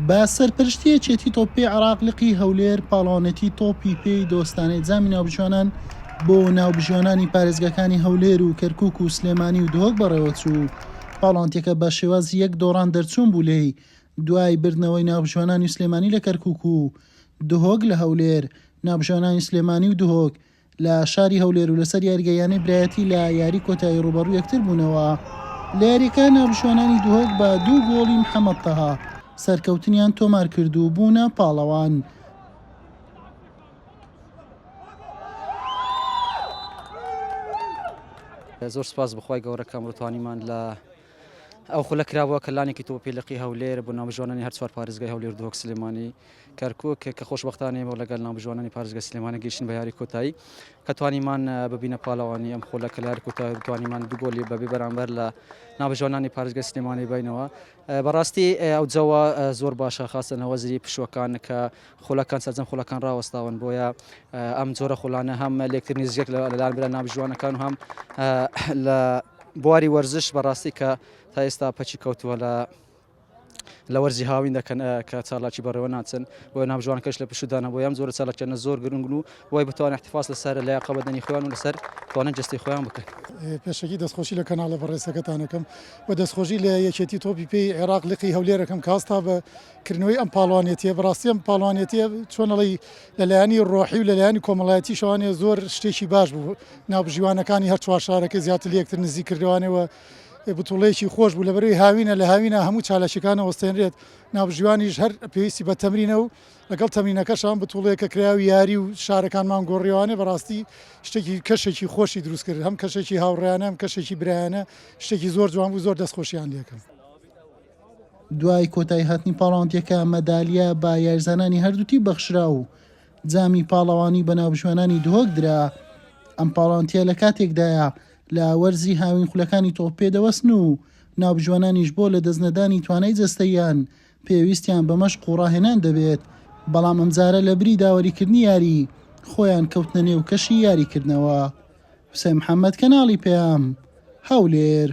بە سەرپەرشتیەکێتی تۆپی عێراق لقی هەولێر پاڵەوانێتی تۆپی پێی دۆستانەی جامی ناوبژۆنان بۆ ناوبژۆنانی پارێزگاکانی هەولێر و کەرکووک و سلێمانی و دهۆک بەڕێوەچوو. پاڵەوانتێکە بە شێوازی یەک دۆڕان دەرچوون بوو لێی دوای بردنەوەی ناوبژۆنانی سلێمانی لە کەرکووک و دهۆک لە هەولێر. ناوبژۆنانی سلێمانی و دهۆک لە شاری هەولێر و لەسەر یاریگەیانەی برایەتی لە یاری کۆتایی ڕوبەڕوو یەکتر بوونەوە. لە یاریەکە ناوبژۆنانی دهۆک بە 2 گۆڵی محەممەد تەها سەرکەوتنیان تۆمار کردو بوونە پاڵەوان. زۆر سپاس بخوای گەورەکەم ڕتوانیمان لە ئەو خولە کراوە کەلانێکی تۆپی لەقی هەولێر بۆ ناوبژۆنانی هەر چوار پارێزگای هەولێر دهۆک سلێمانی کەرکووک کە خۆشبەختانەوە لەگەڵ ناوبژۆنانی پارێزگای سلێمانە گەیشتن بە یاری کۆتایی کە توانیمان ببینە پاڵەوانی ئەم خولە کە لە یاری کۆتایی توانیمان 2 گۆڵی بەبێ بەرامبەر لە ناوبژۆنانی پارێزگای سلێمانی بینەوە. بەڕاستی ئەو جەوە زۆر باشە خاستە نەوەزری پشوەکان کە خولەکان سەرجەم خولەکان ڕاوەستاون بۆیە ئەم جۆرە خولانە هەم لێکتر نزیەک لەلایەن برا ناوبژۆنەکان و هەم لە بواری وەرزش بەڕاستی کە تا ئێستا پەچی کەوتووە لە وەرزی هاوین دەکەن کە چالاکی بەڕێوە ناچن بۆ ناوبژۆنەکەش لە پشودانە بۆ ئەم زۆرە چالاکیانە زۆر گرنگ و وای بتوانێت احتفاظ لەسەر لایەقە بەدەنی خۆیان و لەسەر توانن جستی خۆیان بکەن. پێشەکی دەستخۆشی لە کەناڵە بەڕێزەکەتانەکەم بە دەستخۆشی لە یەکێتی تۆپی پێی عێراق لقی هەولێرەکەم کاستا بەکردنەوەی ئەم پاڵوانێتیە. بەڕاستی ئەم پاڵوانێتیە چۆنەڵی لەلایەنی ڕۆحی و لەلایەنی کۆمەڵایەتی شەوانێ زۆر شتێکی باش بوو. ناوبژیوانەکانی هەر چوار شارەکە زیاتر لە یەکتر نزیک کردوانەوە بتوڵەیەکی خۆش بوو لەبەرەوەی هاوینە لە هاوینە هەموو چالەشەکانە وەستێنرێت. ناوبژیوانیش هەر پێویستی بە تەمرینە و لەگەڵ تەمرینەکەشان بتوڵەیەکە کراوی یاری و شارەکانمان گۆڕیوانێ بەڕاستی شتێکی کەشێکی خۆشی دروست کرد هەم کەشێکی هاوڕێیانە هەم کەشێکی برایانە شتێکی زۆر جوان بوو زۆر دەستخۆشیان لێکرد. دوای کۆتایی هاتنی پاڵەوانتیەکە مەدالیا بە یاریزانانی هەردووتی بەخشرا و جامی پاڵەوانی بە ناوبژۆنانی دهۆک درا. ئەم پاڵەوانتیە لە کاتێکدایە لە وەرزی هاوین خولەکانی تۆپ پێدەوەستن و ناوبژۆنانیش بۆ لە دەستنەدانی توانای جەستەیان پێویستیان بە مەشق و ڕاهێنان دەبێت. بەڵام ئەمجارە لە بری داوەریکردنی یاری خۆیان کەوتنە نێو کەشی یاریکردنەوە. حوسێن محەممەد کەناڵی پێام هەولێر.